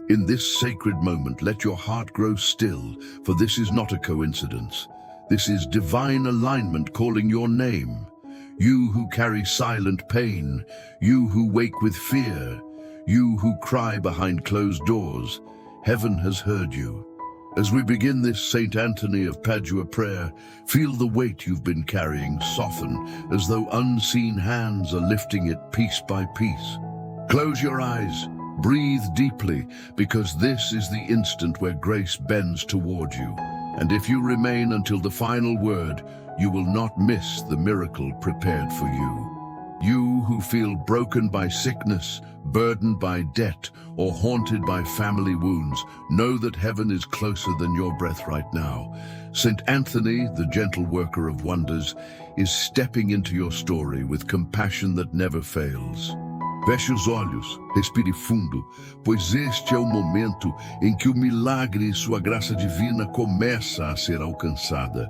In this sacred moment, let your heart grow still, for this is not a coincidence. This is divine alignment calling your name. You who carry silent pain, you who wake with fear, you who cry behind closed doors, heaven has heard you. As we begin this Saint Anthony of Padua prayer, feel the weight you've been carrying soften as though unseen hands are lifting it piece by piece. Close your eyes. Breathe deeply, because this is the instant where grace bends toward you. And if you remain until the final word, you will not miss the miracle prepared for you. You who feel broken by sickness, burdened by debt, or haunted by family wounds, know that heaven is closer than your breath right now. Saint Anthony, the gentle worker of wonders, is stepping into your story with compassion that never fails. Feche os olhos, respire fundo, pois este é o momento em que o milagre e sua graça divina começa a ser alcançada.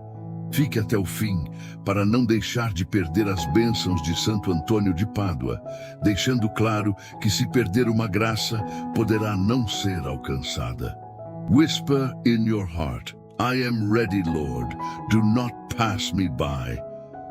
Fique até o fim, para não deixar de perder as bênçãos de Santo Antônio de Pádua, deixando claro que se perder uma graça, poderá não ser alcançada. Whisper in your heart, I am ready, Lord, do not pass me by,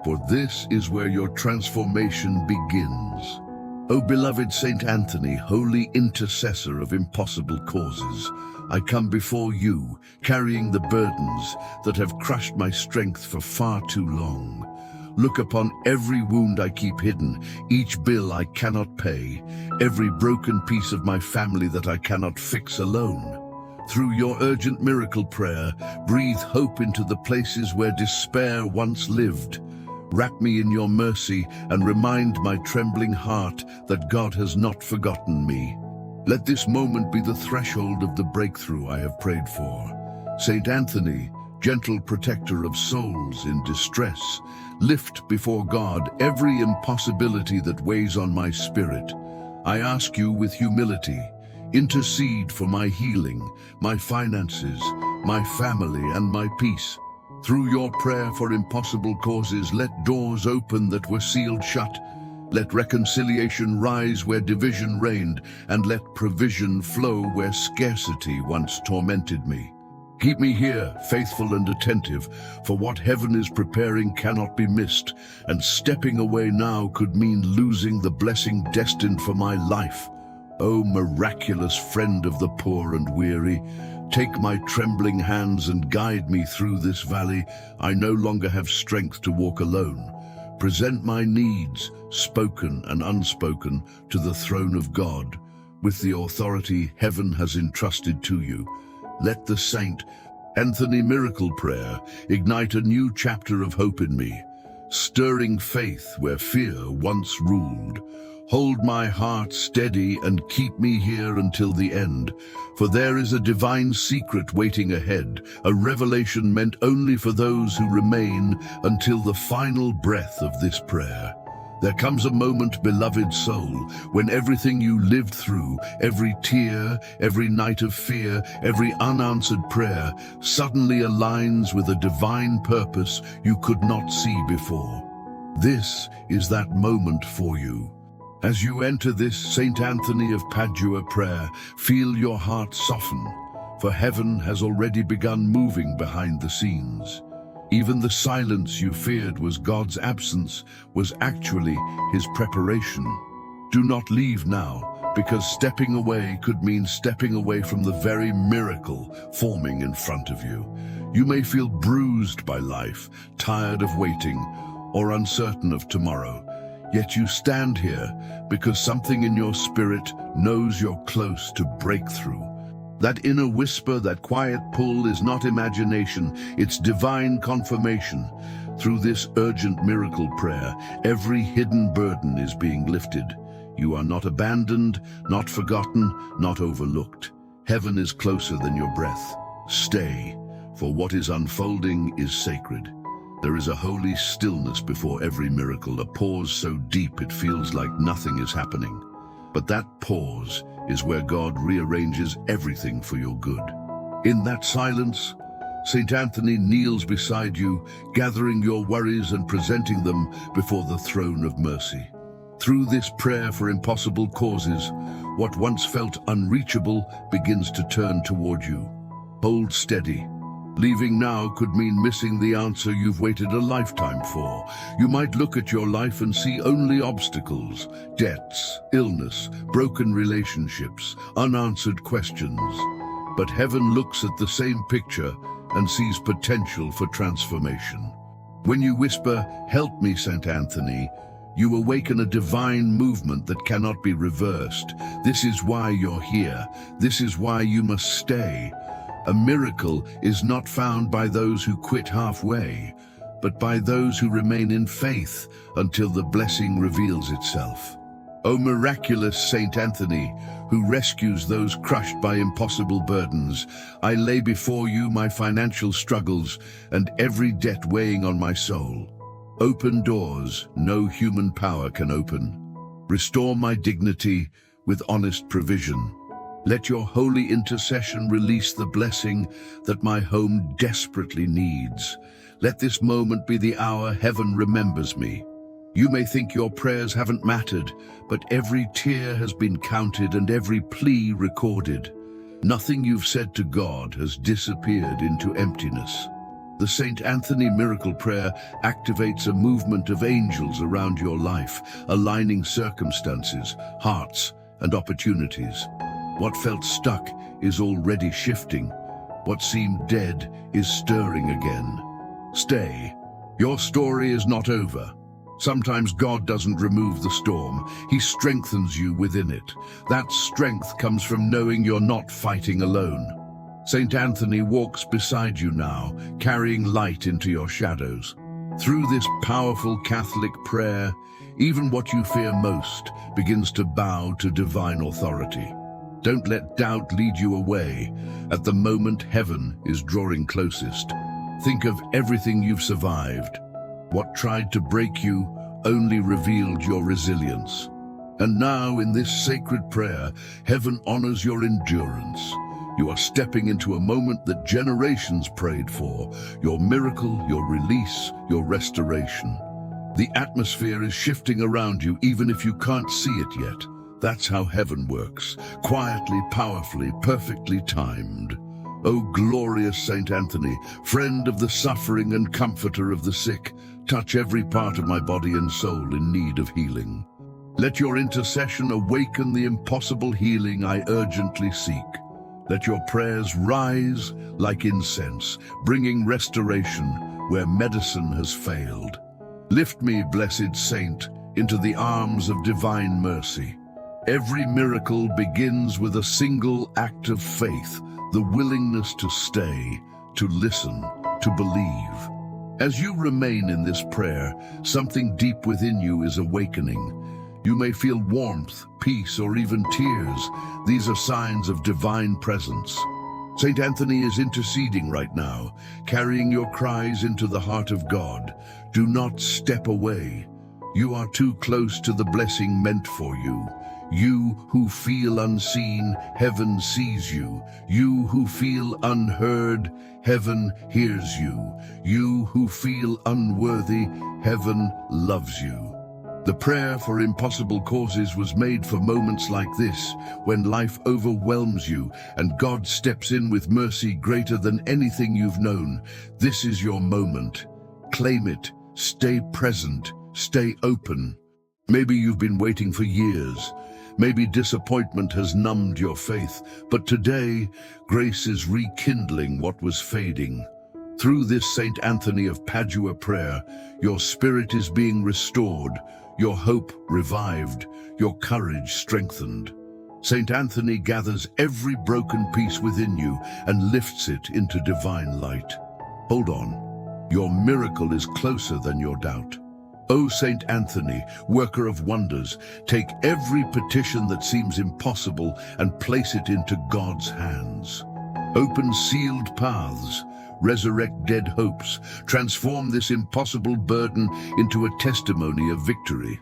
for this is where your transformation begins. O beloved Saint Anthony, holy intercessor of impossible causes, I come before you, carrying the burdens that have crushed my strength for far too long. Look upon every wound I keep hidden, each bill I cannot pay, every broken piece of my family that I cannot fix alone. Through your urgent miracle prayer, breathe hope into the places where despair once lived. Wrap me in your mercy and remind my trembling heart that God has not forgotten me. Let this moment be the threshold of the breakthrough I have prayed for. Saint Anthony, gentle protector of souls in distress, lift before God every impossibility that weighs on my spirit. I ask you with humility, intercede for my healing, my finances, my family, and my peace. Through your prayer for impossible causes, let doors open that were sealed shut. Let reconciliation rise where division reigned, and let provision flow where scarcity once tormented me. Keep me here, faithful and attentive, for what heaven is preparing cannot be missed, and stepping away now could mean losing the blessing destined for my life. O miraculous friend of the poor and weary, take my trembling hands and guide me through this valley. I no longer have strength to walk alone. Present my needs, spoken and unspoken, to the throne of God, with the authority heaven has entrusted to you. Let the Saint Anthony miracle prayer ignite a new chapter of hope in me, stirring faith where fear once ruled. Hold my heart steady and keep me here until the end, for there is a divine secret waiting ahead, a revelation meant only for those who remain until the final breath of this prayer. There comes a moment, beloved soul, when everything you lived through, every tear, every night of fear, every unanswered prayer, suddenly aligns with a divine purpose you could not see before. This is that moment for you. As you enter this Saint Anthony of Padua prayer, feel your heart soften, for heaven has already begun moving behind the scenes. Even the silence you feared was God's absence was actually his preparation. Do not leave now, because stepping away could mean stepping away from the very miracle forming in front of you. You may feel bruised by life, tired of waiting, or uncertain of tomorrow. Yet you stand here because something in your spirit knows you're close to breakthrough. That inner whisper, that quiet pull is not imagination, it's divine confirmation. Through this urgent miracle prayer, every hidden burden is being lifted. You are not abandoned, not forgotten, not overlooked. Heaven is closer than your breath. Stay, for what is unfolding is sacred. There is a holy stillness before every miracle, a pause so deep it feels like nothing is happening. But that pause is where God rearranges everything for your good. In that silence, Saint Anthony kneels beside you, gathering your worries and presenting them before the throne of mercy. Through this prayer for impossible causes, what once felt unreachable begins to turn toward you. Hold steady. Leaving now could mean missing the answer you've waited a lifetime for. You might look at your life and see only obstacles, debts, illness, broken relationships, unanswered questions. But heaven looks at the same picture and sees potential for transformation. When you whisper, "Help me, Saint Anthony," you awaken a divine movement that cannot be reversed. This is why you're here. This is why you must stay. A miracle is not found by those who quit halfway, but by those who remain in faith until the blessing reveals itself. O miraculous Saint Anthony, who rescues those crushed by impossible burdens, I lay before you my financial struggles and every debt weighing on my soul. Open doors no human power can open. Restore my dignity with honest provision. Let your holy intercession release the blessing that my home desperately needs. Let this moment be the hour heaven remembers me. You may think your prayers haven't mattered, but every tear has been counted and every plea recorded. Nothing you've said to God has disappeared into emptiness. The Saint Anthony Miracle Prayer activates a movement of angels around your life, aligning circumstances, hearts, and opportunities. What felt stuck is already shifting. What seemed dead is stirring again. Stay. Your story is not over. Sometimes God doesn't remove the storm. He strengthens you within it. That strength comes from knowing you're not fighting alone. Saint Anthony walks beside you now, carrying light into your shadows. Through this powerful Catholic prayer, even what you fear most begins to bow to divine authority. Don't let doubt lead you away. At the moment heaven is drawing closest. Think of everything you've survived. What tried to break you only revealed your resilience. And now in this sacred prayer, heaven honors your endurance. You are stepping into a moment that generations prayed for. Your miracle, your release, your restoration. The atmosphere is shifting around you even if you can't see it yet. That's how heaven works, quietly, powerfully, perfectly timed. O glorious Saint Anthony, friend of the suffering and comforter of the sick, touch every part of my body and soul in need of healing. Let your intercession awaken the impossible healing I urgently seek. Let your prayers rise like incense, bringing restoration where medicine has failed. Lift me, blessed saint, into the arms of divine mercy. Every miracle begins with a single act of faith, the willingness to stay, to listen, to believe. As you remain in this prayer, something deep within you is awakening. You may feel warmth, peace, or even tears. These are signs of divine presence. Saint Anthony is interceding right now, carrying your cries into the heart of God. Do not step away. You are too close to the blessing meant for you. You who feel unseen, heaven sees you. You who feel unheard, heaven hears you. You who feel unworthy, heaven loves you. The prayer for impossible causes was made for moments like this, when life overwhelms you and God steps in with mercy greater than anything you've known. This is your moment. Claim it. Stay present. Stay open. Maybe you've been waiting for years. Maybe disappointment has numbed your faith, but today, grace is rekindling what was fading. Through this Saint Anthony of Padua prayer, your spirit is being restored, your hope revived, your courage strengthened. Saint Anthony gathers every broken piece within you and lifts it into divine light. Hold on, your miracle is closer than your doubt. O Saint Anthony, worker of wonders, take every petition that seems impossible and place it into God's hands. Open sealed paths, resurrect dead hopes, transform this impossible burden into a testimony of victory.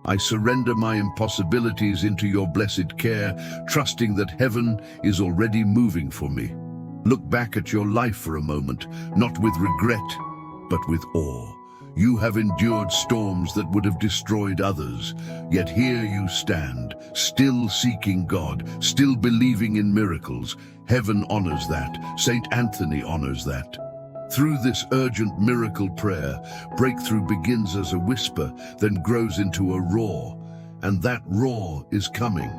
I surrender my impossibilities into your blessed care, trusting that heaven is already moving for me. Look back at your life for a moment, not with regret, but with awe. You have endured storms that would have destroyed others, yet here you stand, still seeking God, still believing in miracles. Heaven honors that. Saint Anthony honors that. Through this urgent miracle prayer, breakthrough begins as a whisper, then grows into a roar, and that roar is coming.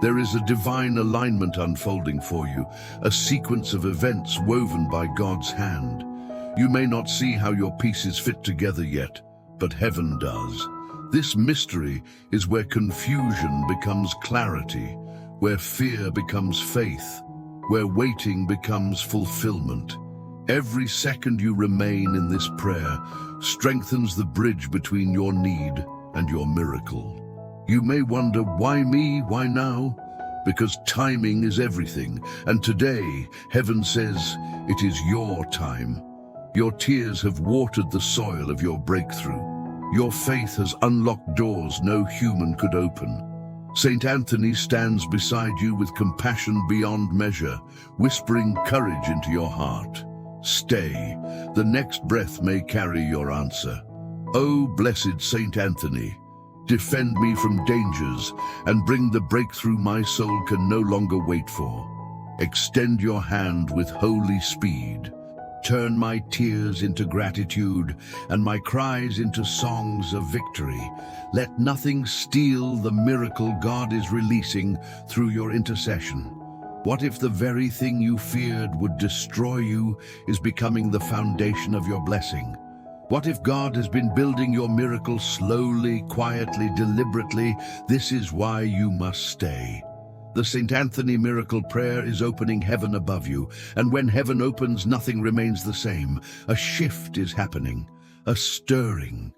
There is a divine alignment unfolding for you, a sequence of events woven by God's hand. You may not see how your pieces fit together yet, but heaven does. This mystery is where confusion becomes clarity, where fear becomes faith, where waiting becomes fulfillment. Every second you remain in this prayer strengthens the bridge between your need and your miracle. You may wonder, why me? Why now? Because timing is everything, and today, heaven says, it is your time. Your tears have watered the soil of your breakthrough. Your faith has unlocked doors no human could open. Saint Anthony stands beside you with compassion beyond measure, whispering courage into your heart. Stay, the next breath may carry your answer. O blessed Saint Anthony, defend me from dangers and bring the breakthrough my soul can no longer wait for. Extend your hand with holy speed. Turn my tears into gratitude and my cries into songs of victory. Let nothing steal the miracle God is releasing through your intercession. What if the very thing you feared would destroy you is becoming the foundation of your blessing? What if God has been building your miracle slowly, quietly, deliberately? This is why you must stay. The Saint Anthony miracle prayer is opening heaven above you, and when heaven opens, nothing remains the same. A shift is happening, a stirring,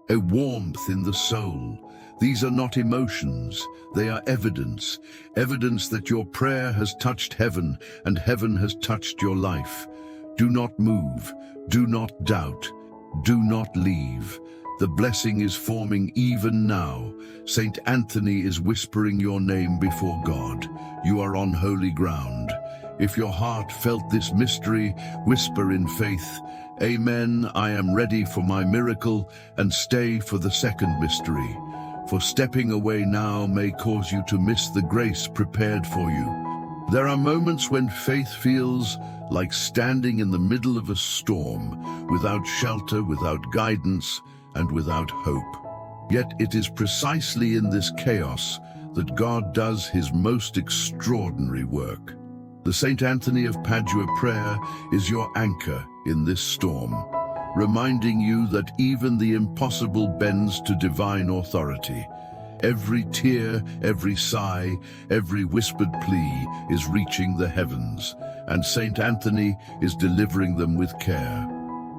a warmth in the soul. These are not emotions, they are evidence. Evidence that your prayer has touched heaven and heaven has touched your life. Do not move, do not doubt, do not leave. The blessing is forming even now. Saint Anthony is whispering your name before God. You are on holy ground. If your heart felt this mystery, whisper in faith, Amen, I am ready for my miracle, and stay for the second mystery. For stepping away now may cause you to miss the grace prepared for you. There are moments when faith feels like standing in the middle of a storm, without shelter, without guidance, and without hope. Yet it is precisely in this chaos that God does his most extraordinary work. The Saint Anthony of Padua prayer is your anchor in this storm, reminding you that even the impossible bends to divine authority. Every tear, every sigh, every whispered plea is reaching the heavens, and Saint Anthony is delivering them with care.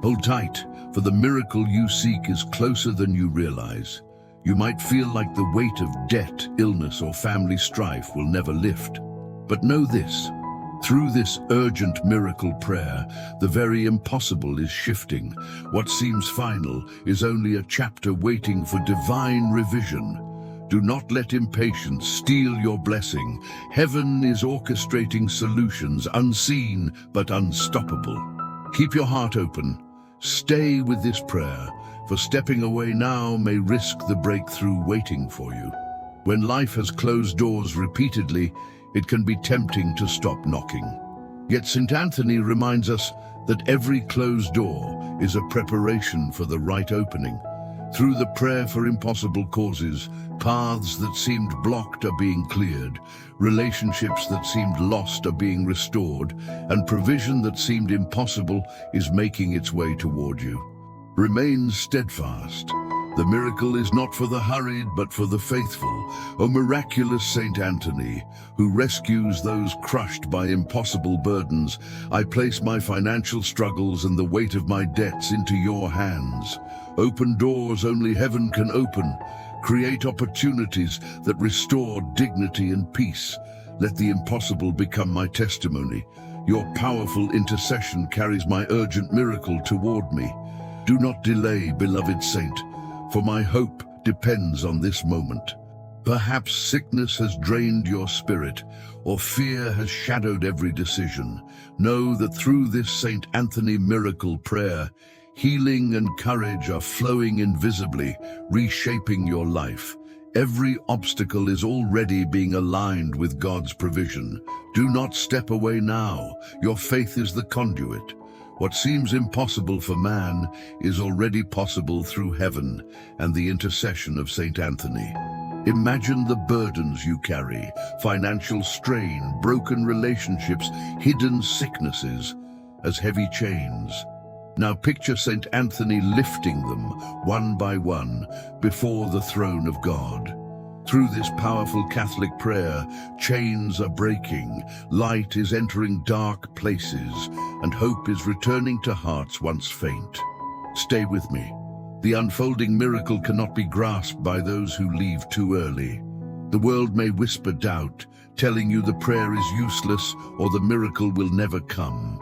Hold tight, for the miracle you seek is closer than you realize. You might feel like the weight of debt, illness, or family strife will never lift. But know this, through this urgent miracle prayer, the very impossible is shifting. What seems final is only a chapter waiting for divine revision. Do not let impatience steal your blessing. Heaven is orchestrating solutions unseen but unstoppable. Keep your heart open. Stay with this prayer, for stepping away now may risk the breakthrough waiting for you. When life has closed doors repeatedly, it can be tempting to stop knocking. Yet Saint Anthony reminds us that every closed door is a preparation for the right opening. Through the prayer for impossible causes, paths that seemed blocked are being cleared, relationships that seemed lost are being restored, and provision that seemed impossible is making its way toward you. Remain steadfast. The miracle is not for the hurried, but for the faithful. O miraculous Saint Anthony, who rescues those crushed by impossible burdens, I place my financial struggles and the weight of my debts into your hands. Open doors only heaven can open. Create opportunities that restore dignity and peace. Let the impossible become my testimony. Your powerful intercession carries my urgent miracle toward me. Do not delay, beloved saint, for my hope depends on this moment. Perhaps sickness has drained your spirit, or fear has shadowed every decision. Know that through this Saint Anthony miracle prayer, Healing and courage are flowing invisibly, reshaping your life. Every obstacle is already being aligned with God's provision. Do not step away now. Your faith is the conduit. What seems impossible for man is already possible through heaven and the intercession of Saint Anthony. Imagine the burdens you carry: financial strain, broken relationships, hidden sicknesses, as heavy chains. Now picture Saint Anthony lifting them one by one before the throne of God. Through this powerful Catholic prayer, chains are breaking, light is entering dark places, and hope is returning to hearts once faint. Stay with me. The unfolding miracle cannot be grasped by those who leave too early. The world may whisper doubt, telling you the prayer is useless or the miracle will never come.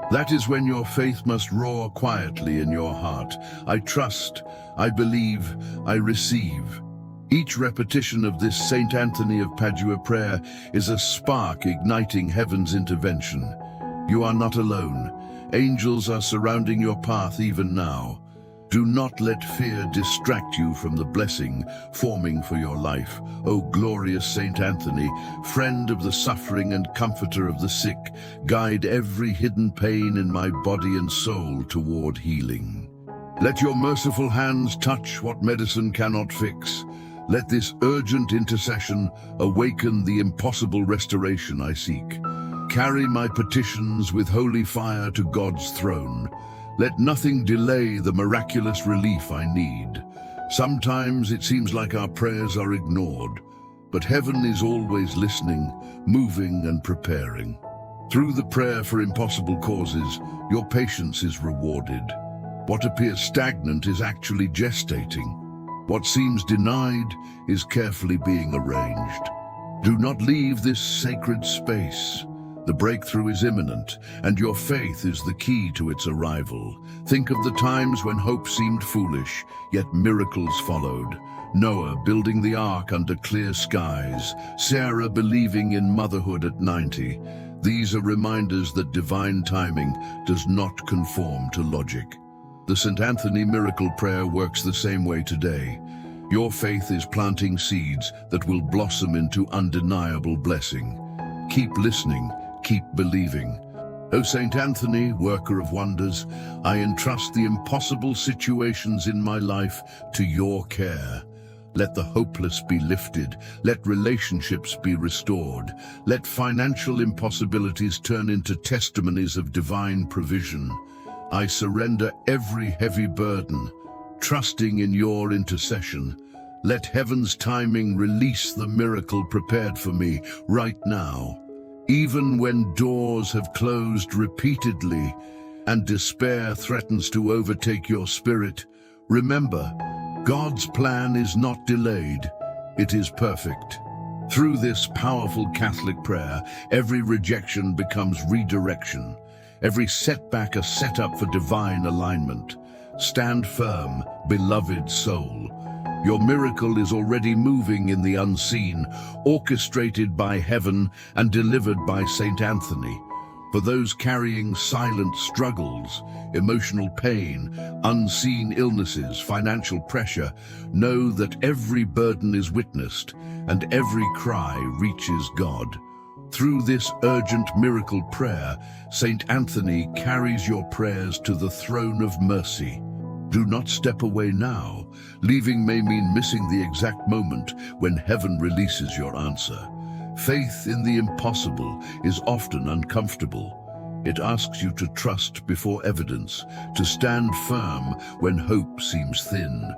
That is when your faith must roar quietly in your heart. I trust, I believe, I receive. Each repetition of this Saint Anthony of Padua prayer is a spark igniting heaven's intervention. You are not alone. Angels are surrounding your path even now. Do not let fear distract you from the blessing forming for your life. O glorious Saint Anthony, friend of the suffering and comforter of the sick, guide every hidden pain in my body and soul toward healing. Let your merciful hands touch what medicine cannot fix. Let this urgent intercession awaken the impossible restoration I seek. Carry my petitions with holy fire to God's throne. Let nothing delay the miraculous relief I need. Sometimes it seems like our prayers are ignored, but heaven is always listening, moving and preparing. Through the prayer for impossible causes, your patience is rewarded. What appears stagnant is actually gestating. What seems denied is carefully being arranged. Do not leave this sacred space. The breakthrough is imminent, and your faith is the key to its arrival. Think of the times when hope seemed foolish, yet miracles followed. Noah building the ark under clear skies, Sarah believing in motherhood at 90. These are reminders that divine timing does not conform to logic. The Saint Anthony miracle prayer works the same way today. Your faith is planting seeds that will blossom into undeniable blessing. Keep listening. Keep believing. O Saint Anthony, worker of wonders, I entrust the impossible situations in my life to your care. Let the hopeless be lifted. Let relationships be restored. Let financial impossibilities turn into testimonies of divine provision. I surrender every heavy burden, trusting in your intercession. Let heaven's timing release the miracle prepared for me right now. Even when doors have closed repeatedly and despair threatens to overtake your spirit, remember, God's plan is not delayed, it is perfect. Through this powerful Catholic prayer, every rejection becomes redirection, every setback a setup for divine alignment. Stand firm, beloved soul. Your miracle is already moving in the unseen, orchestrated by heaven and delivered by Saint Anthony. For those carrying silent struggles, emotional pain, unseen illnesses, financial pressure, know that every burden is witnessed and every cry reaches God. Through this urgent miracle prayer, Saint Anthony carries your prayers to the throne of mercy. Do not step away now. Leaving may mean missing the exact moment when heaven releases your answer. Faith in the impossible is often uncomfortable. It asks you to trust before evidence, to stand firm when hope seems thin.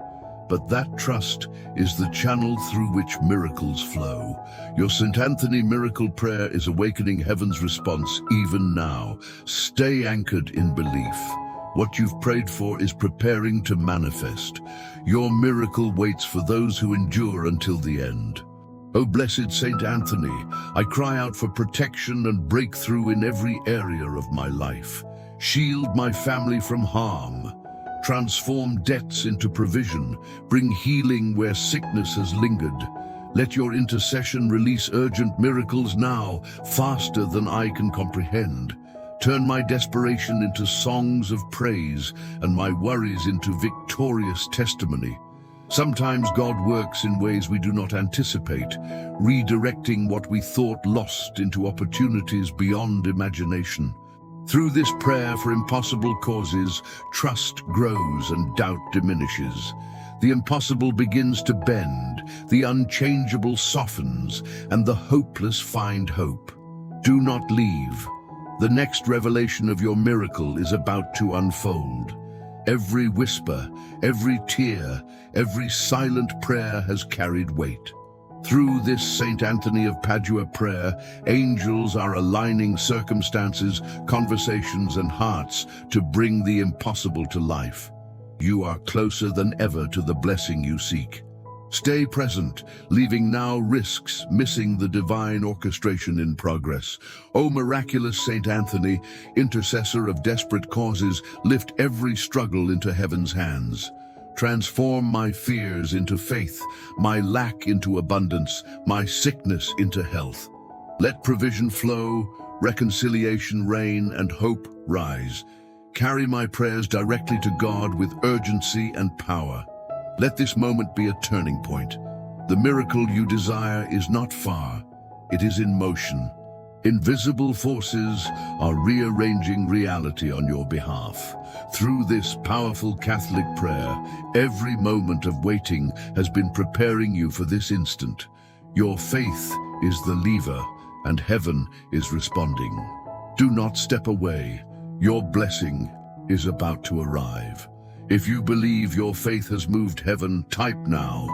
But that trust is the channel through which miracles flow. Your Saint Anthony miracle prayer is awakening heaven's response even now. Stay anchored in belief. What you've prayed for is preparing to manifest. Your miracle waits for those who endure until the end. O blessed Saint Anthony, I cry out for protection and breakthrough in every area of my life. Shield my family from harm. Transform debts into provision. Bring healing where sickness has lingered. Let your intercession release urgent miracles now, faster than I can comprehend. Turn my desperation into songs of praise and my worries into victorious testimony. Sometimes God works in ways we do not anticipate, redirecting what we thought lost into opportunities beyond imagination. Through this prayer for impossible causes, trust grows and doubt diminishes. The impossible begins to bend, the unchangeable softens, and the hopeless find hope. Do not leave. The next revelation of your miracle is about to unfold. Every whisper, every tear, every silent prayer has carried weight. Through this Saint Anthony of Padua prayer, angels are aligning circumstances, conversations, and hearts to bring the impossible to life. You are closer than ever to the blessing you seek. Stay present, leaving now risks, missing the divine orchestration in progress. O miraculous Saint Anthony, intercessor of desperate causes, lift every struggle into heaven's hands. Transform my fears into faith, my lack into abundance, my sickness into health. Let provision flow, reconciliation reign, and hope rise. Carry my prayers directly to God with urgency and power. Let this moment be a turning point. The miracle you desire is not far, it is in motion. Invisible forces are rearranging reality on your behalf. Through this powerful Catholic prayer, every moment of waiting has been preparing you for this instant. Your faith is the lever, and heaven is responding. Do not step away. Your blessing is about to arrive. If you believe your faith has moved heaven, type now,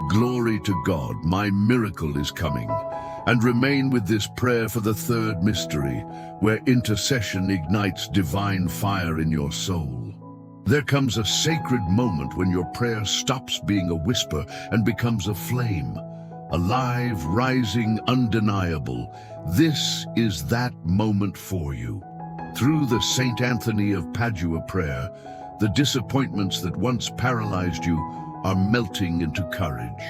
"Glory to God, my miracle is coming." And remain with this prayer for the third mystery, where intercession ignites divine fire in your soul. There comes a sacred moment when your prayer stops being a whisper and becomes a flame, alive, rising, undeniable. This is that moment for you. Through the Saint Anthony of Padua prayer, the disappointments that once paralyzed you are melting into courage.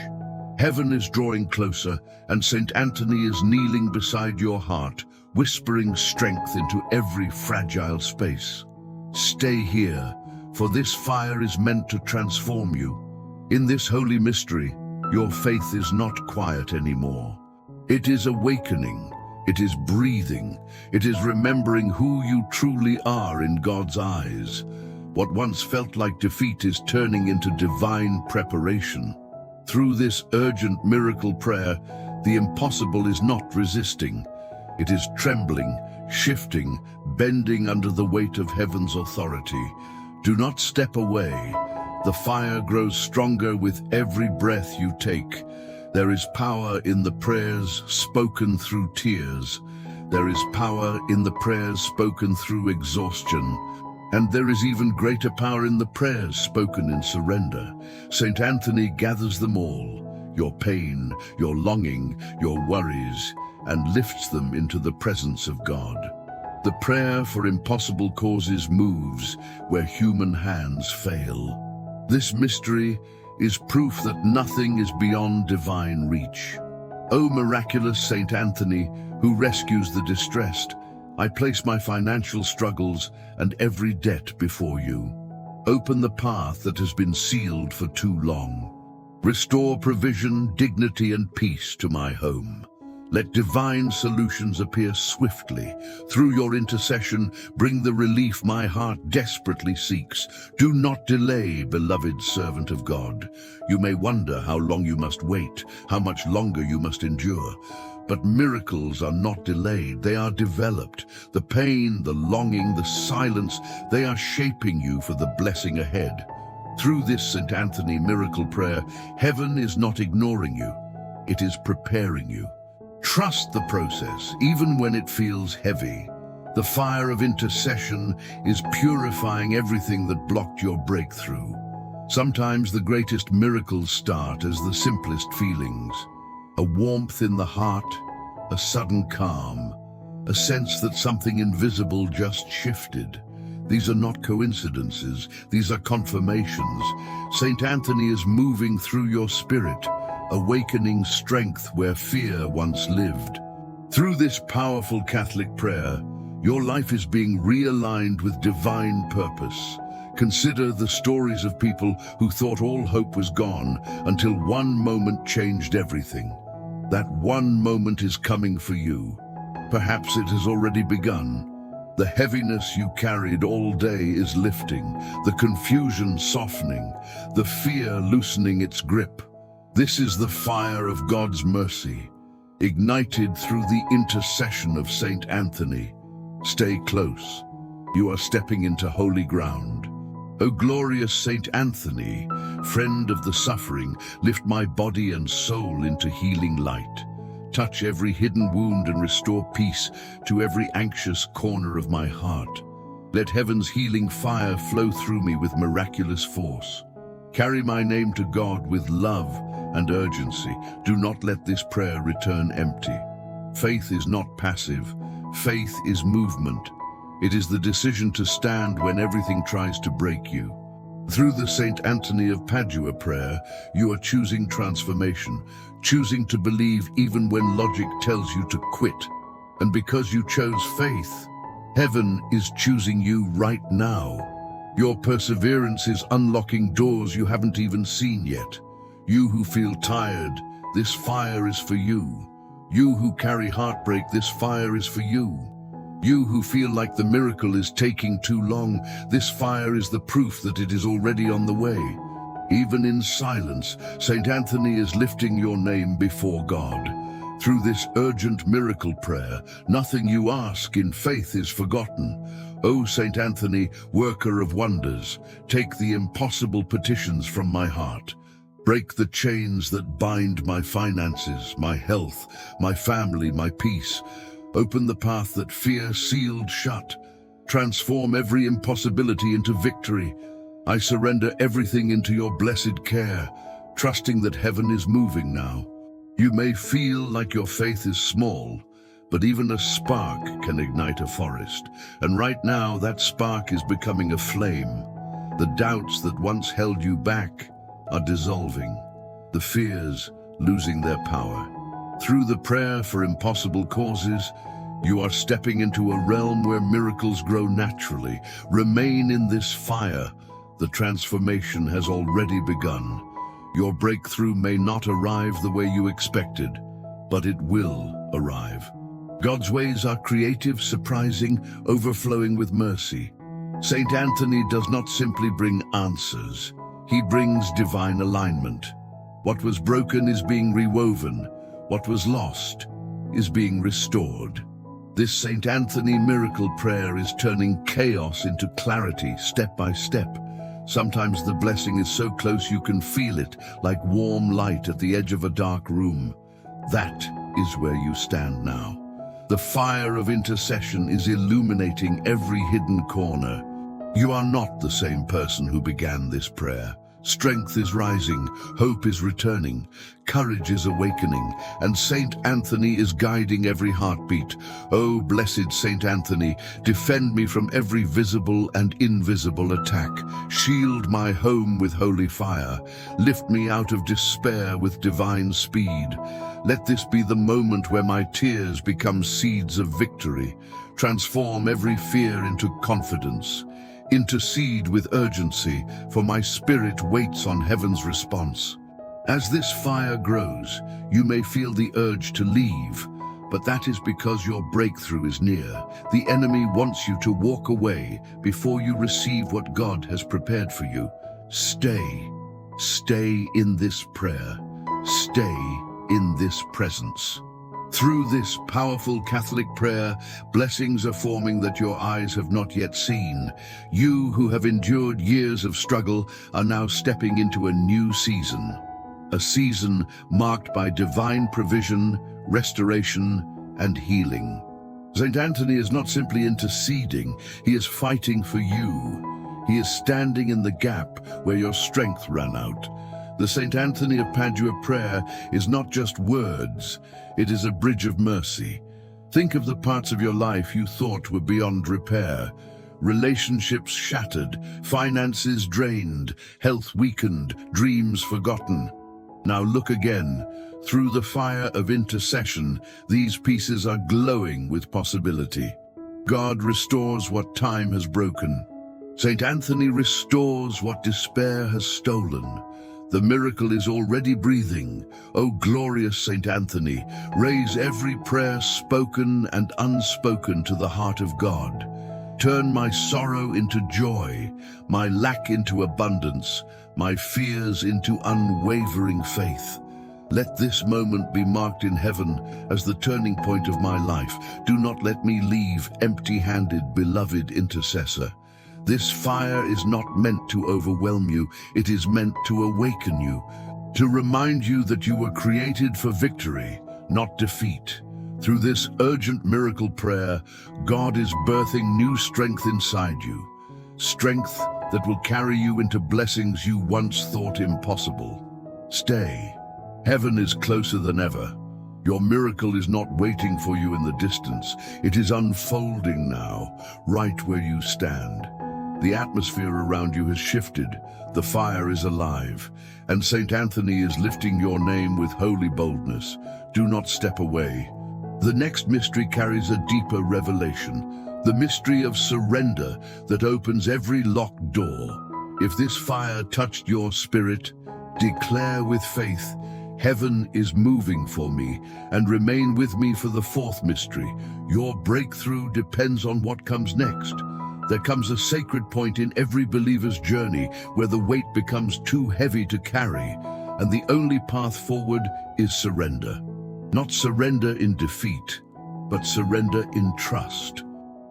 Heaven is drawing closer, and Saint Anthony is kneeling beside your heart, whispering strength into every fragile space. Stay here, for this fire is meant to transform you. In this holy mystery, your faith is not quiet anymore. It is awakening, it is breathing, it is remembering who you truly are in God's eyes. What once felt like defeat is turning into divine preparation. Through this urgent miracle prayer, the impossible is not resisting. It is trembling, shifting, bending under the weight of heaven's authority. Do not step away. The fire grows stronger with every breath you take. There is power in the prayers spoken through tears. There is power in the prayers spoken through exhaustion. And there is even greater power in the prayers spoken in surrender. Saint Anthony gathers them all, your pain, your longing, your worries, and lifts them into the presence of God. The prayer for impossible causes moves where human hands fail. This mystery is proof that nothing is beyond divine reach. O miraculous Saint Anthony, who rescues the distressed, I place my financial struggles and every debt before you. Open the path that has been sealed for too long. Restore provision, dignity, and peace to my home. Let divine solutions appear swiftly. Through your intercession, bring the relief my heart desperately seeks. Do not delay, beloved servant of God. You may wonder how long you must wait, how much longer you must endure. But miracles are not delayed, they are developed. The pain, the longing, the silence, they are shaping you for the blessing ahead. Through this Saint Anthony miracle prayer, heaven is not ignoring you, it is preparing you. Trust the process, even when it feels heavy. The fire of intercession is purifying everything that blocked your breakthrough. Sometimes the greatest miracles start as the simplest feelings. A warmth in the heart, a sudden calm, a sense that something invisible just shifted. These are not coincidences, these are confirmations. Saint Anthony is moving through your spirit, awakening strength where fear once lived. Through this powerful Catholic prayer, Your life is being realigned with divine purpose. Consider the stories of people who thought all hope was gone until one moment changed everything. That one moment is coming for you. Perhaps it has already begun. The heaviness you carried all day is lifting, the confusion softening, the fear loosening its grip. This is the fire of God's mercy, ignited through the intercession of Saint Anthony. Stay close. You are stepping into holy ground. O glorious Saint Anthony, friend of the suffering, lift my body and soul into healing light. Touch every hidden wound and restore peace to every anxious corner of my heart. Let heaven's healing fire flow through me with miraculous force. Carry my name to God with love and urgency. Do not let this prayer return empty. Faith is not passive. Faith is movement. It is the decision to stand when everything tries to break you. Through the Saint Anthony of Padua prayer, you are choosing transformation, choosing to believe even when logic tells you to quit. And because you chose faith, heaven is choosing you right now. Your perseverance is unlocking doors you haven't even seen yet. You who feel tired, this fire is for you. You who carry heartbreak, this fire is for you. You who feel like the miracle is taking too long, this fire is the proof that it is already on the way. Even in silence, Saint Anthony is lifting your name before God. Through this urgent miracle prayer, nothing you ask in faith is forgotten. O Saint Anthony, worker of wonders, take the impossible petitions from my heart. Break the chains that bind my finances, my health, my family, my peace. Open the path that fear sealed shut. Transform every impossibility into victory. I surrender everything into your blessed care, trusting that heaven is moving now. You may feel like your faith is small, but even a spark can ignite a forest. And right now, that spark is becoming a flame. The doubts that once held you back are dissolving. The fears losing their power. Through the prayer for impossible causes, you are stepping into a realm where miracles grow naturally. Remain in this fire. The transformation has already begun. Your breakthrough may not arrive the way you expected, but it will arrive. God's ways are creative, surprising, overflowing with mercy. Saint Anthony does not simply bring answers. He brings divine alignment. What was broken is being rewoven. What was lost is being restored. This Saint Anthony miracle prayer is turning chaos into clarity, step by step. Sometimes the blessing is so close you can feel it, like warm light at the edge of a dark room. That is where you stand now. The fire of intercession is illuminating every hidden corner. You are not the same person who began this prayer. Strength is rising, hope is returning, courage is awakening, and Saint Anthony is guiding every heartbeat. Oh, blessed Saint Anthony, defend me from every visible and invisible attack. Shield my home with holy fire. Lift me out of despair with divine speed. Let this be the moment where my tears become seeds of victory. Transform every fear into confidence. Intercede with urgency, for my spirit waits on heaven's response. As this fire grows, you may feel the urge to leave, but that is because your breakthrough is near. The enemy wants you to walk away before you receive what God has prepared for you. Stay. Stay in this prayer. Stay in this presence. Through this powerful Catholic prayer, blessings are forming that your eyes have not yet seen. You who have endured years of struggle are now stepping into a new season. A season marked by divine provision, restoration, and healing. Saint Anthony is not simply interceding, he is fighting for you. He is standing in the gap where your strength ran out. The Saint Anthony of Padua prayer is not just words, it is a bridge of mercy. Think of the parts of your life you thought were beyond repair. Relationships shattered, finances drained, health weakened, dreams forgotten. Now look again. Through the fire of intercession, these pieces are glowing with possibility. God restores what time has broken. Saint Anthony restores what despair has stolen. The miracle is already breathing. O glorious Saint Anthony, raise every prayer spoken and unspoken to the heart of God. Turn my sorrow into joy, my lack into abundance, my fears into unwavering faith. Let this moment be marked in heaven as the turning point of my life. Do not let me leave empty-handed, beloved intercessor. This fire is not meant to overwhelm you, it is meant to awaken you, to remind you that you were created for victory, not defeat. Through this urgent miracle prayer, God is birthing new strength inside you, strength that will carry you into blessings you once thought impossible. Stay. Heaven is closer than ever. Your miracle is not waiting for you in the distance. It is unfolding now, right where you stand. The atmosphere around you has shifted, the fire is alive, and Saint Anthony is lifting your name with holy boldness. Do not step away. The next mystery carries a deeper revelation, the mystery of surrender that opens every locked door. If this fire touched your spirit, declare with faith, "Heaven is moving for me," and remain with me for the fourth mystery. Your breakthrough depends on what comes next. There comes a sacred point in every believer's journey where the weight becomes too heavy to carry, and the only path forward is surrender. Not surrender in defeat, but surrender in trust.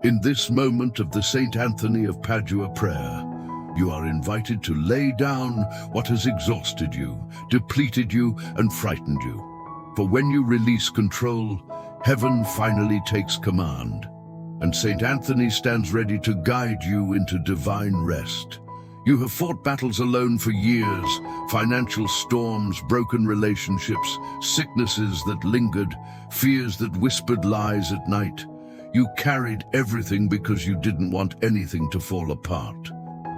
In this moment of the Saint Anthony of Padua prayer, you are invited to lay down what has exhausted you, depleted you, and frightened you. For when you release control, heaven finally takes command, and Saint Anthony stands ready to guide you into divine rest. You have fought battles alone for years, financial storms, broken relationships, sicknesses that lingered, fears that whispered lies at night. You carried everything because you didn't want anything to fall apart.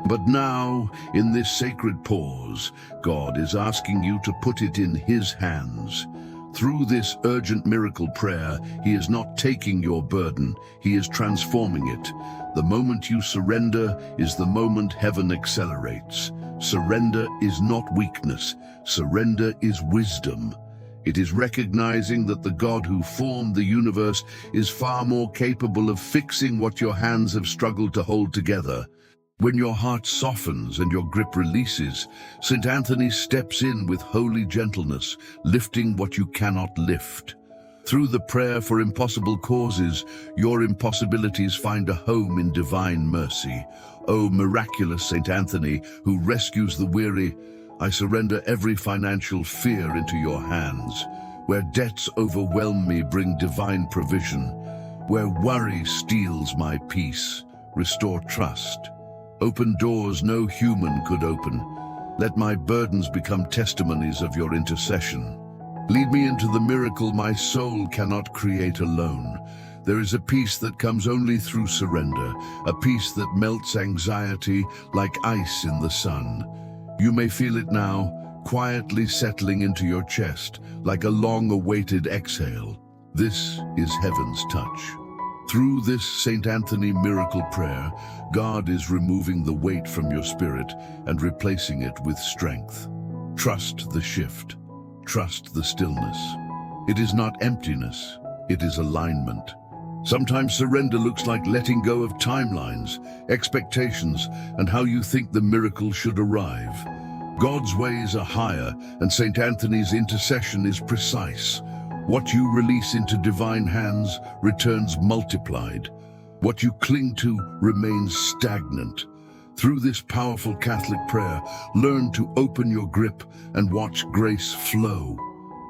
But now, in this sacred pause, God is asking you to put it in His hands. Through this urgent miracle prayer, He is not taking your burden, He is transforming it. The moment you surrender is the moment heaven accelerates. Surrender is not weakness, surrender is wisdom. It is recognizing that the God who formed the universe is far more capable of fixing what your hands have struggled to hold together. When your heart softens and your grip releases, Saint Anthony steps in with holy gentleness, lifting what you cannot lift. Through the prayer for impossible causes, your impossibilities find a home in divine mercy. O miraculous Saint Anthony, who rescues the weary, I surrender every financial fear into your hands. Where debts overwhelm me, bring divine provision. Where worry steals my peace, restore trust. Open doors no human could open. Let my burdens become testimonies of your intercession. Lead me into the miracle my soul cannot create alone. There is a peace that comes only through surrender, a peace that melts anxiety like ice in the sun. You may feel it now, quietly settling into your chest, like a long-awaited exhale. This is heaven's touch. Through this Saint Anthony miracle prayer, God is removing the weight from your spirit and replacing it with strength. Trust the shift. Trust the stillness. It is not emptiness, it is alignment. Sometimes surrender looks like letting go of timelines, expectations, and how you think the miracle should arrive. God's ways are higher, and Saint Anthony's intercession is precise. What you release into divine hands returns multiplied. What you cling to remains stagnant. Through this powerful Catholic prayer, learn to open your grip and watch grace flow.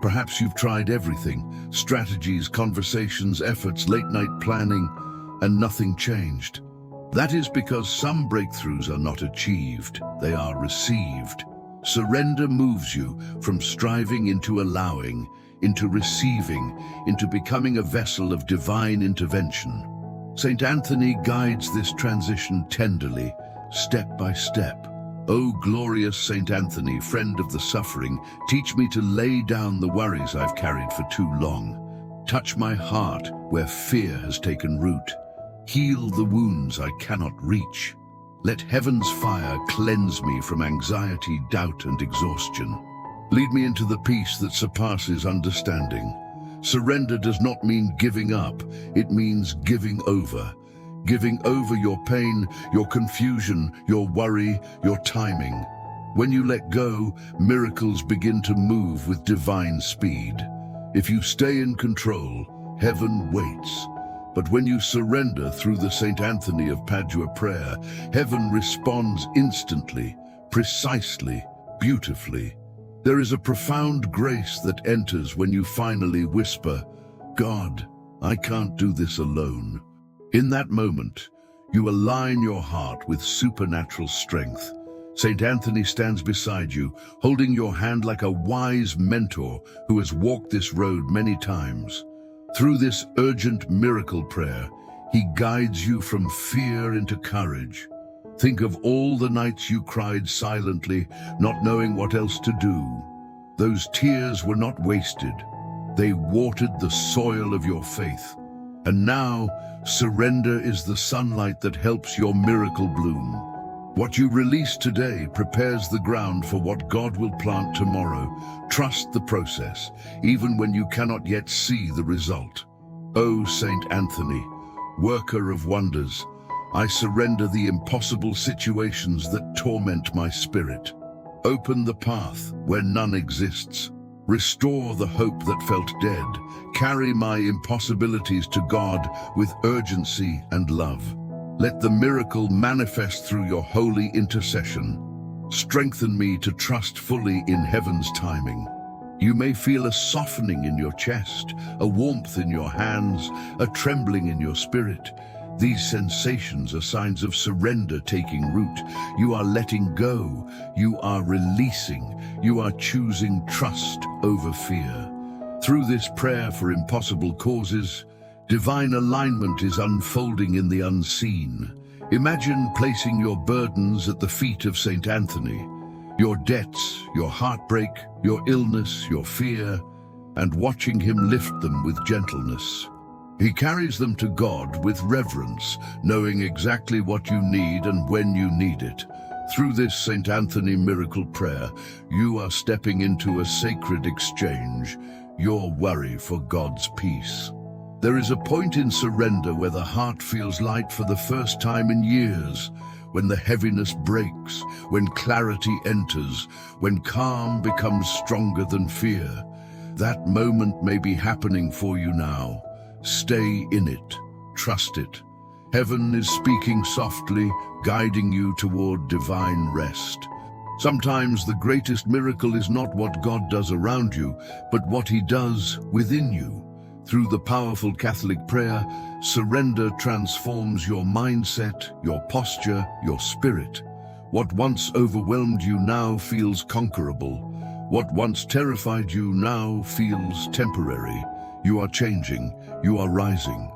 Perhaps you've tried everything, strategies, conversations, efforts, late-night planning, and nothing changed. That is because some breakthroughs are not achieved, they are received. Surrender moves you from striving into allowing, into receiving, into becoming a vessel of divine intervention. Saint Anthony guides this transition tenderly, step by step. O glorious Saint Anthony, friend of the suffering, teach me to lay down the worries I've carried for too long. Touch my heart where fear has taken root. Heal the wounds I cannot reach. Let heaven's fire cleanse me from anxiety, doubt, and exhaustion. Lead me into the peace that surpasses understanding. Surrender does not mean giving up, it means giving over. Giving over your pain, your confusion, your worry, your timing. When you let go, miracles begin to move with divine speed. If you stay in control, heaven waits. But when you surrender through the Saint Anthony of Padua prayer, heaven responds instantly, precisely, beautifully. There is a profound grace that enters when you finally whisper, "God, I can't do this alone." In that moment, you align your heart with supernatural strength. Saint Anthony stands beside you, holding your hand like a wise mentor who has walked this road many times. Through this urgent miracle prayer, he guides you from fear into courage. Think of all the nights you cried silently, not knowing what else to do. Those tears were not wasted. They watered the soil of your faith. And now, surrender is the sunlight that helps your miracle bloom. What you release today prepares the ground for what God will plant tomorrow. Trust the process, even when you cannot yet see the result. O Saint Anthony, worker of wonders, I surrender the impossible situations that torment my spirit. Open the path where none exists. Restore the hope that felt dead. Carry my impossibilities to God with urgency and love. Let the miracle manifest through your holy intercession. Strengthen me to trust fully in heaven's timing. You may feel a softening in your chest, a warmth in your hands, a trembling in your spirit. These sensations are signs of surrender taking root. You are letting go. You are releasing. You are choosing trust over fear. Through this prayer for impossible causes, divine alignment is unfolding in the unseen. Imagine placing your burdens at the feet of Saint Anthony, your debts, your heartbreak, your illness, your fear, and watching him lift them with gentleness. He carries them to God with reverence, knowing exactly what you need and when you need it. Through this Saint Anthony miracle prayer, you are stepping into a sacred exchange, your worry for God's peace. There is a point in surrender where the heart feels light for the first time in years, when the heaviness breaks, when clarity enters, when calm becomes stronger than fear. That moment may be happening for you now. Stay in it. Trust it. Heaven is speaking softly, guiding you toward divine rest. Sometimes the greatest miracle is not what God does around you, but what he does within you. Through the powerful Catholic prayer, surrender transforms your mindset, your posture, your spirit. What once overwhelmed you now feels conquerable. What once terrified you now feels temporary. You are changing, you are rising.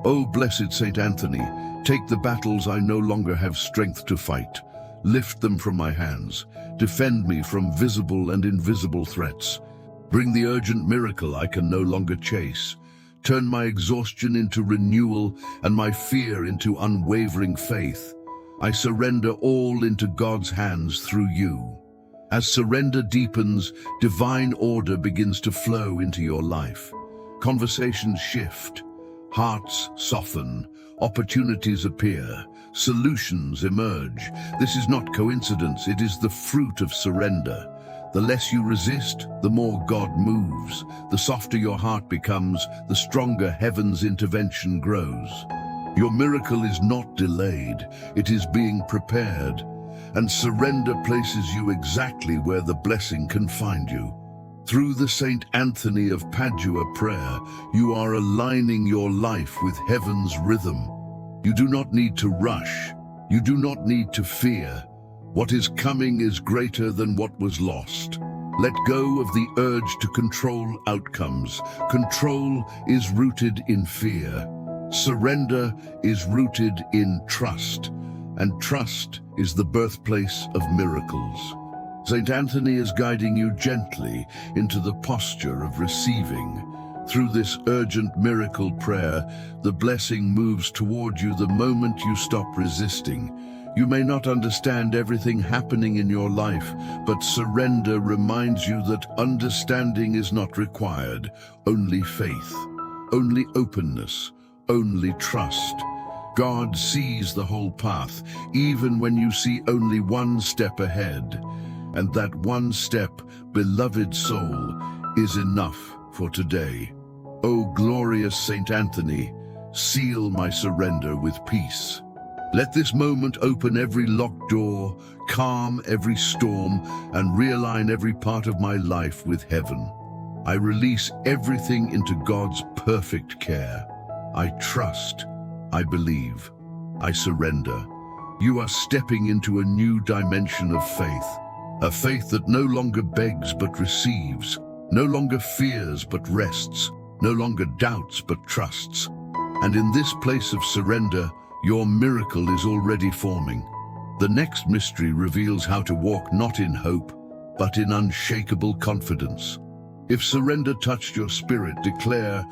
O blessed Saint Anthony, take the battles I no longer have strength to fight. Lift them from my hands. Defend me from visible and invisible threats. Bring the urgent miracle I can no longer chase. Turn my exhaustion into renewal and my fear into unwavering faith. I surrender all into God's hands through you. As surrender deepens, divine order begins to flow into your life. Conversations shift, hearts soften, opportunities appear, solutions emerge. This is not coincidence, it is the fruit of surrender. The less you resist, the more God moves. The softer your heart becomes, the stronger heaven's intervention grows. Your miracle is not delayed, it is being prepared. And surrender places you exactly where the blessing can find you. Through the Saint Anthony of Padua prayer, you are aligning your life with heaven's rhythm. You do not need to rush. You do not need to fear. What is coming is greater than what was lost. Let go of the urge to control outcomes. Control is rooted in fear. Surrender is rooted in trust. And trust is the birthplace of miracles. Saint Anthony is guiding you gently into the posture of receiving. Through this urgent miracle prayer, the blessing moves toward you the moment you stop resisting. You may not understand everything happening in your life, but surrender reminds you that understanding is not required, only faith, only openness, only trust. God sees the whole path, even when you see only one step ahead. And that one step, beloved soul, is enough for today. O glorious Saint Anthony, seal my surrender with peace. Let this moment open every locked door, calm every storm, and realign every part of my life with heaven. I release everything into God's perfect care. I trust, I believe, I surrender. You are stepping into a new dimension of faith, a faith that no longer begs but receives, no longer fears but rests, no longer doubts but trusts. And in this place of surrender, your miracle is already forming. The next mystery reveals how to walk not in hope, but in unshakable confidence. If surrender touched your spirit, declare,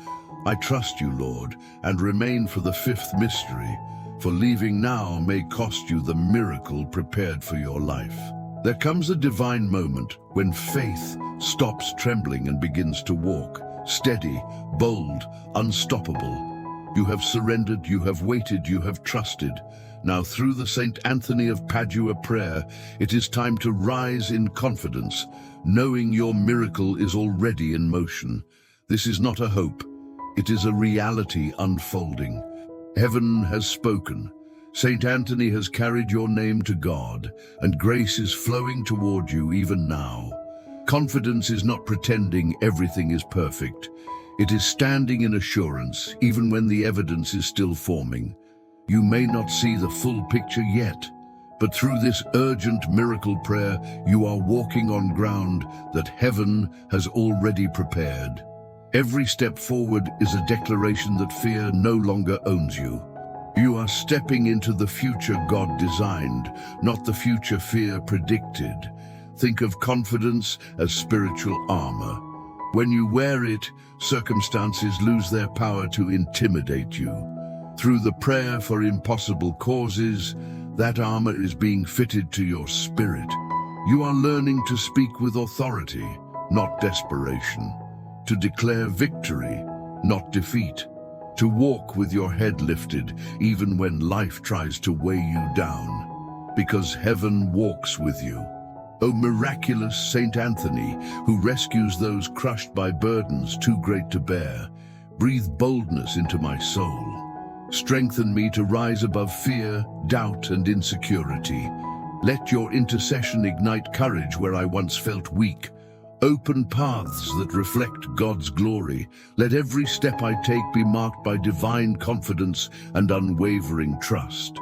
I trust you, Lord, and remain for the fifth mystery, for leaving now may cost you the miracle prepared for your life. There comes a divine moment when faith stops trembling and begins to walk, steady, bold, unstoppable. You have surrendered, you have waited, you have trusted. Now through the Saint Anthony of Padua prayer, it is time to rise in confidence, knowing your miracle is already in motion. This is not a hope, it is a reality unfolding. Heaven has spoken. Saint Anthony has carried your name to God, and grace is flowing toward you even now. Confidence is not pretending everything is perfect. It is standing in assurance, even when the evidence is still forming. You may not see the full picture yet, but through this urgent miracle prayer, you are walking on ground that heaven has already prepared. Every step forward is a declaration that fear no longer owns you. You are stepping into the future God designed, not the future fear predicted. Think of confidence as spiritual armor. When you wear it, circumstances lose their power to intimidate you. Through the prayer for impossible causes, that armor is being fitted to your spirit. You are learning to speak with authority, not desperation. To declare victory, not defeat. To walk with your head lifted, even when life tries to weigh you down. Because heaven walks with you. O miraculous Saint Anthony, who rescues those crushed by burdens too great to bear, breathe boldness into my soul. Strengthen me to rise above fear, doubt, and insecurity. Let your intercession ignite courage where I once felt weak. Open paths that reflect God's glory. Let every step I take be marked by divine confidence and unwavering trust.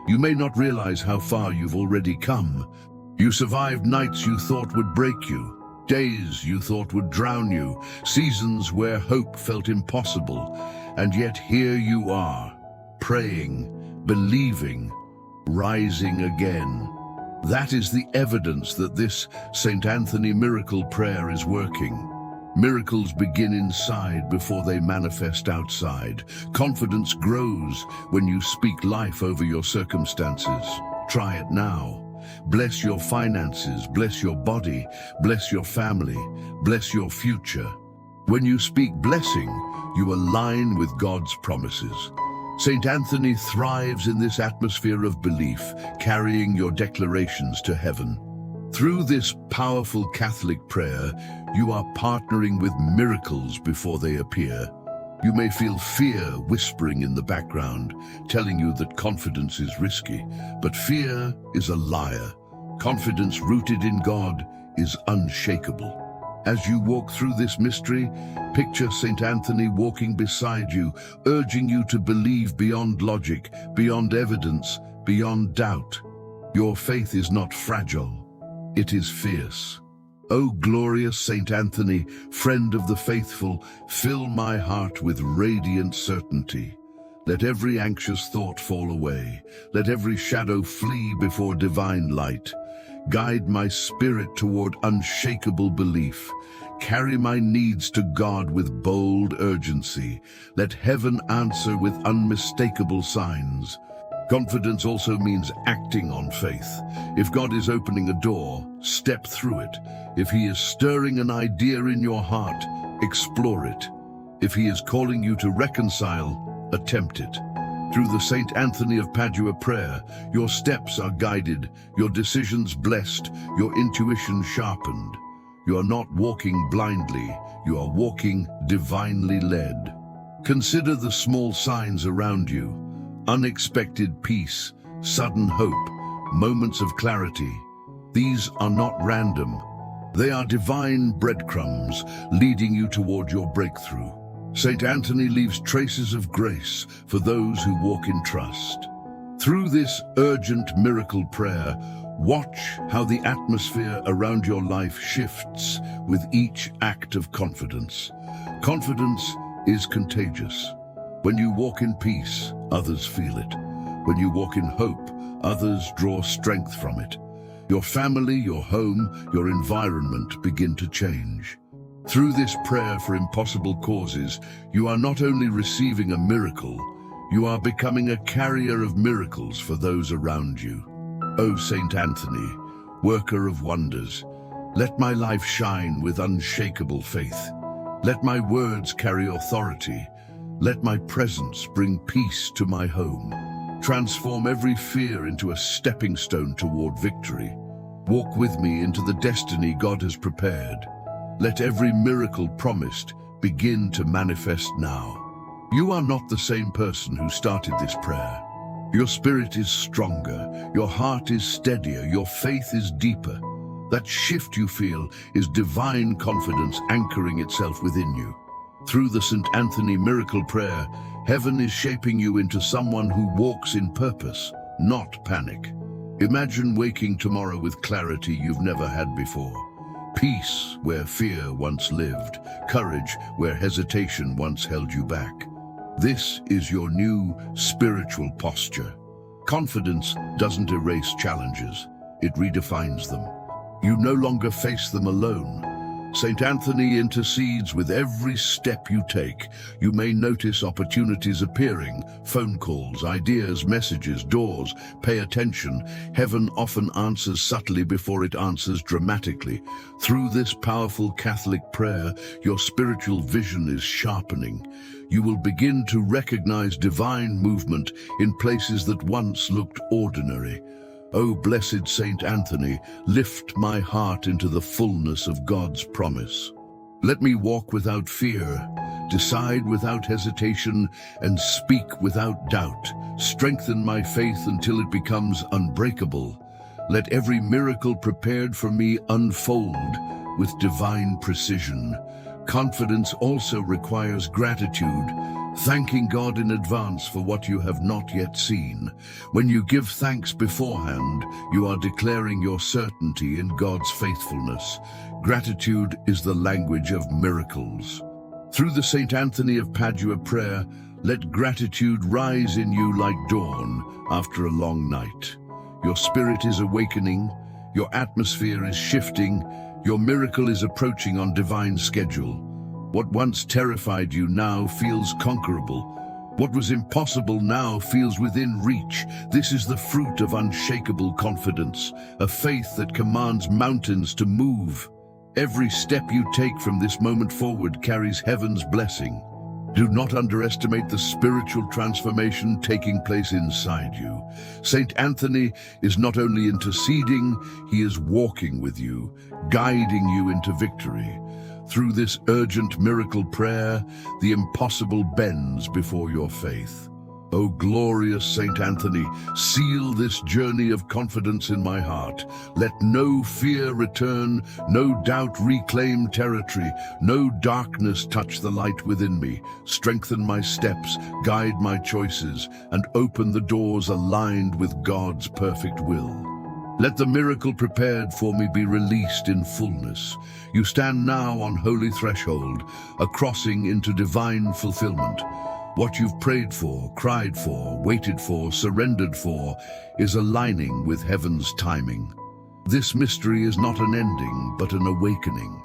You may not realize how far you've already come. You survived nights you thought would break you, days you thought would drown you, seasons where hope felt impossible, and yet here you are, praying, believing, rising again. That is the evidence that this Saint Anthony miracle prayer is working. Miracles begin inside before they manifest outside. Confidence grows when you speak life over your circumstances. Try it now. Bless your finances, bless your body, bless your family, bless your future. When you speak blessing, you align with God's promises. Saint Anthony thrives in this atmosphere of belief, carrying your declarations to heaven. Through this powerful Catholic prayer, you are partnering with miracles before they appear. You may feel fear whispering in the background, telling you that confidence is risky, but fear is a liar. Confidence rooted in God is unshakable. As you walk through this mystery, picture Saint Anthony walking beside you, urging you to believe beyond logic, beyond evidence, beyond doubt. Your faith is not fragile, it is fierce. O glorious Saint Anthony, friend of the faithful, fill my heart with radiant certainty. Let every anxious thought fall away. Let every shadow flee before divine light. Guide my spirit toward unshakable belief. Carry my needs to God with bold urgency. Let heaven answer with unmistakable signs. Confidence also means acting on faith. If God is opening a door, step through it. If He is stirring an idea in your heart, explore it. If He is calling you to reconcile, attempt it. Through the Saint Anthony of Padua prayer, your steps are guided, your decisions blessed, your intuition sharpened. You are not walking blindly, you are walking divinely led. Consider the small signs around you: unexpected peace, sudden hope, moments of clarity. These are not random. They are divine breadcrumbs leading you toward your breakthrough. Saint Anthony leaves traces of grace for those who walk in trust. Through this urgent miracle prayer, watch how the atmosphere around your life shifts with each act of confidence. Confidence is contagious. When you walk in peace, others feel it. When you walk in hope, others draw strength from it. Your family, your home, your environment begin to change. Through this prayer for impossible causes, you are not only receiving a miracle, you are becoming a carrier of miracles for those around you. O Saint Anthony, worker of wonders, let my life shine with unshakable faith. Let my words carry authority. Let my presence bring peace to my home. Transform every fear into a stepping stone toward victory. Walk with me into the destiny God has prepared. Let every miracle promised begin to manifest now. You are not the same person who started this prayer. Your spirit is stronger, your heart is steadier, your faith is deeper. That shift you feel is divine confidence anchoring itself within you. Through the Saint Anthony miracle prayer, heaven is shaping you into someone who walks in purpose, not panic. Imagine waking tomorrow with clarity you've never had before. Peace where fear once lived, courage where hesitation once held you back. This is your new spiritual posture. Confidence doesn't erase challenges, it redefines them. You no longer face them alone. Saint Anthony intercedes with every step you take. You may notice opportunities appearing, phone calls, ideas, messages, doors. Pay attention. Heaven often answers subtly before it answers dramatically. Through this powerful Catholic prayer, your spiritual vision is sharpening. You will begin to recognize divine movement in places that once looked ordinary. O blessed Saint Anthony, lift my heart into the fullness of God's promise. Let me walk without fear, decide without hesitation, and speak without doubt. Strengthen my faith until it becomes unbreakable. Let every miracle prepared for me unfold with divine precision. Confidence also requires gratitude, thanking God in advance for what you have not yet seen. When you give thanks beforehand, you are declaring your certainty in God's faithfulness. Gratitude is the language of miracles. Through the Saint Anthony of Padua prayer, let gratitude rise in you like dawn after a long night. Your spirit is awakening, your atmosphere is shifting, your miracle is approaching on divine schedule. What once terrified you now feels conquerable. What was impossible now feels within reach. This is the fruit of unshakable confidence, a faith that commands mountains to move. Every step you take from this moment forward carries heaven's blessing. Do not underestimate the spiritual transformation taking place inside you. Saint Anthony is not only interceding, he is walking with you, guiding you into victory. Through this urgent miracle prayer, the impossible bends before your faith. O glorious Saint Anthony, seal this journey of confidence in my heart. Let no fear return, no doubt reclaim territory, no darkness touch the light within me. Strengthen my steps, guide my choices, and open the doors aligned with God's perfect will. Let the miracle prepared for me be released in fullness. You stand now on holy threshold, a crossing into divine fulfillment. What you've prayed for, cried for, waited for, surrendered for, is aligning with heaven's timing. This mystery is not an ending, but an awakening.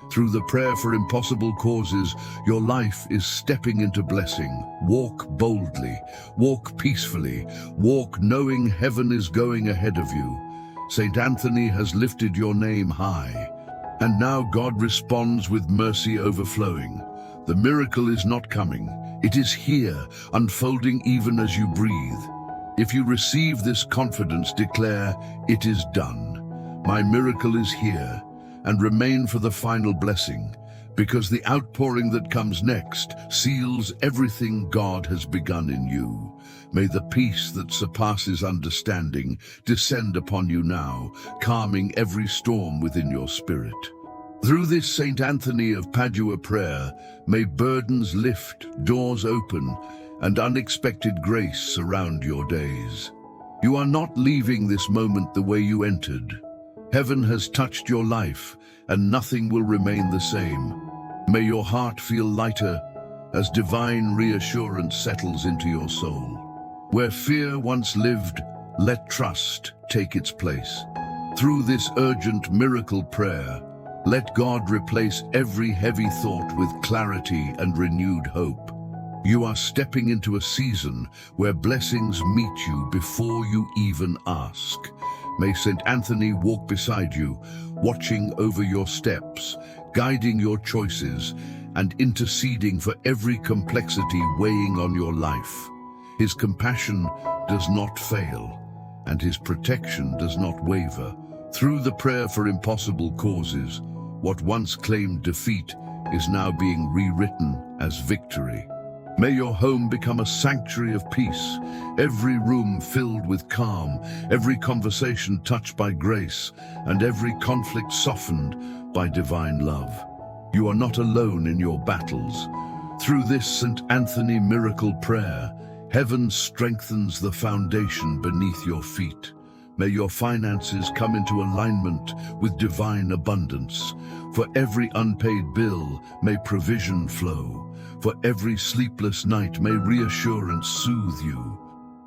Through the prayer for impossible causes, your life is stepping into blessing. Walk boldly, walk peacefully, walk knowing heaven is going ahead of you. Saint Anthony has lifted your name high, and now God responds with mercy overflowing. The miracle is not coming, it is here, unfolding even as you breathe. If you receive this confidence, declare, "It is done. My miracle is here," and remain for the final blessing, because the outpouring that comes next seals everything God has begun in you. May the peace that surpasses understanding descend upon you now, calming every storm within your spirit. Through this Saint Anthony of Padua prayer, may burdens lift, doors open, and unexpected grace surround your days. You are not leaving this moment the way you entered. Heaven has touched your life, and nothing will remain the same. May your heart feel lighter as divine reassurance settles into your soul. Where fear once lived, let trust take its place. Through this urgent miracle prayer, let God replace every heavy thought with clarity and renewed hope. You are stepping into a season where blessings meet you before you even ask. May Saint Anthony walk beside you, watching over your steps, guiding your choices, and interceding for every complexity weighing on your life. His compassion does not fail, and his protection does not waver. Through the prayer for impossible causes, what once claimed defeat is now being rewritten as victory. May your home become a sanctuary of peace, every room filled with calm, every conversation touched by grace, and every conflict softened by divine love. You are not alone in your battles. Through this Saint Anthony miracle prayer, heaven strengthens the foundation beneath your feet. May your finances come into alignment with divine abundance. For every unpaid bill, may provision flow. For every sleepless night, may reassurance soothe you.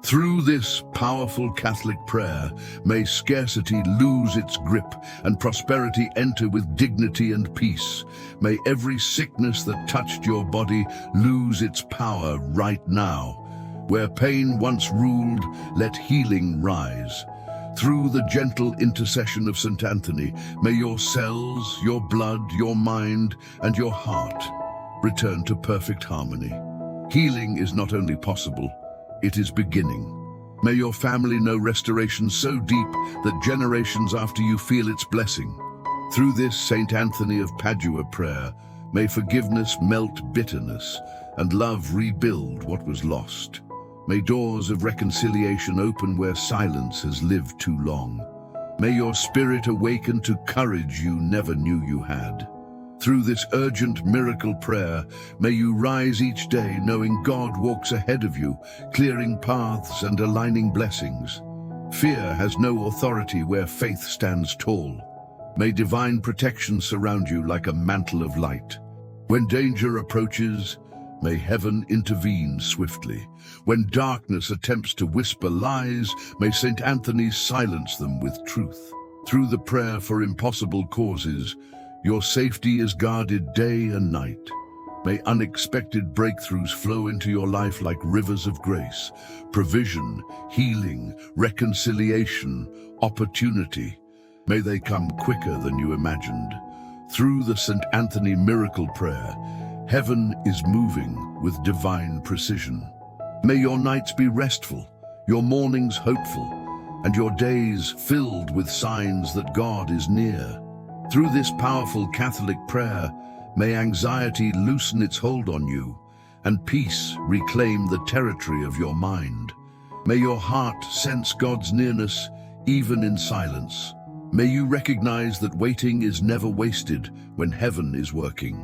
Through this powerful Catholic prayer, may scarcity lose its grip and prosperity enter with dignity and peace. May every sickness that touched your body lose its power right now. Where pain once ruled, let healing rise. Through the gentle intercession of Saint Anthony, may your cells, your blood, your mind, and your heart return to perfect harmony. Healing is not only possible, it is beginning. May your family know restoration so deep that generations after you feel its blessing. Through this Saint Anthony of Padua prayer, may forgiveness melt bitterness and love rebuild what was lost. May doors of reconciliation open where silence has lived too long. May your spirit awaken to courage you never knew you had. Through this urgent miracle prayer, may you rise each day knowing God walks ahead of you, clearing paths and aligning blessings. Fear has no authority where faith stands tall. May divine protection surround you like a mantle of light. When danger approaches, may heaven intervene swiftly. When darkness attempts to whisper lies, may Saint Anthony silence them with truth. Through the prayer for impossible causes, your safety is guarded day and night. May unexpected breakthroughs flow into your life like rivers of grace. Provision, healing, reconciliation, opportunity. May they come quicker than you imagined. Through the Saint Anthony miracle prayer, heaven is moving with divine precision. May your nights be restful, your mornings hopeful, and your days filled with signs that God is near. Through this powerful Catholic prayer, may anxiety loosen its hold on you, and peace reclaim the territory of your mind. May your heart sense God's nearness, even in silence. May you recognize that waiting is never wasted when heaven is working.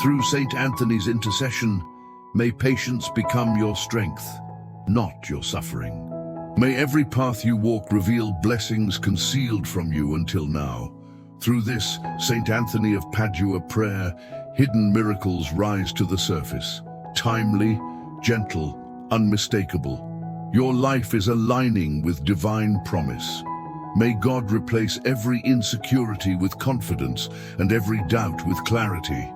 Through Saint Anthony's intercession, may patience become your strength, not your suffering. May every path you walk reveal blessings concealed from you until now. Through this Saint Anthony of Padua prayer, hidden miracles rise to the surface. Timely, gentle, unmistakable. Your life is aligning with divine promise. May God replace every insecurity with confidence and every doubt with clarity.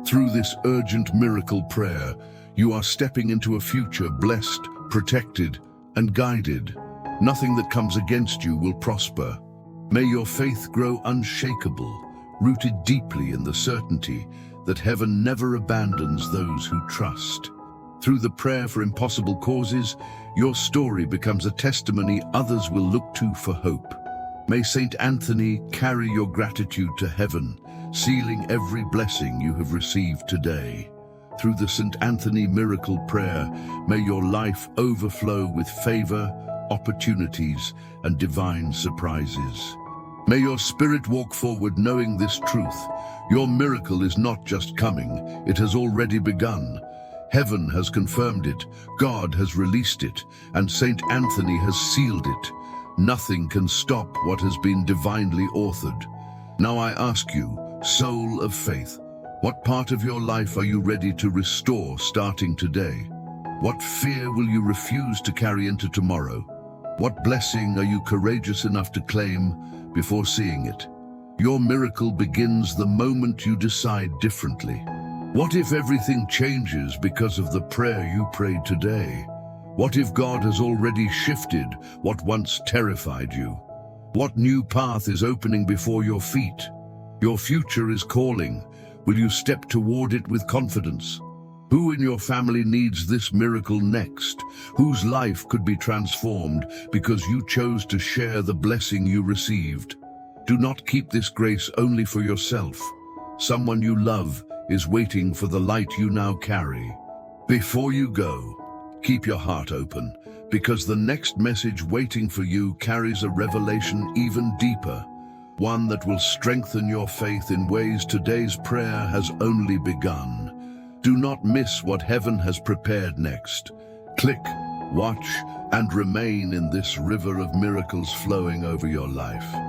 Through this urgent miracle prayer, you are stepping into a future blessed, protected, and guided. Nothing that comes against you will prosper. May your faith grow unshakable, rooted deeply in the certainty that heaven never abandons those who trust. Through the prayer for impossible causes, your story becomes a testimony others will look to for hope. May Saint Anthony carry your gratitude to heaven, sealing every blessing you have received today. Through the Saint Anthony miracle prayer, may your life overflow with favor, opportunities, and divine surprises. May your spirit walk forward knowing this truth. Your miracle is not just coming, it has already begun. Heaven has confirmed it, God has released it, and Saint Anthony has sealed it. Nothing can stop what has been divinely authored. Now I ask you, soul of faith, what part of your life are you ready to restore starting today? What fear will you refuse to carry into tomorrow? What blessing are you courageous enough to claim before seeing it? Your miracle begins the moment you decide differently. What if everything changes because of the prayer you prayed today? What if God has already shifted what once terrified you? What new path is opening before your feet? Your future is calling. Will you step toward it with confidence? Who in your family needs this miracle next? Whose life could be transformed because you chose to share the blessing you received? Do not keep this grace only for yourself. Someone you love is waiting for the light you now carry. Before you go, keep your heart open, because the next message waiting for you carries a revelation even deeper, one that will strengthen your faith in ways today's prayer has only begun. Do not miss what heaven has prepared next. Click, watch, and remain in this river of miracles flowing over your life.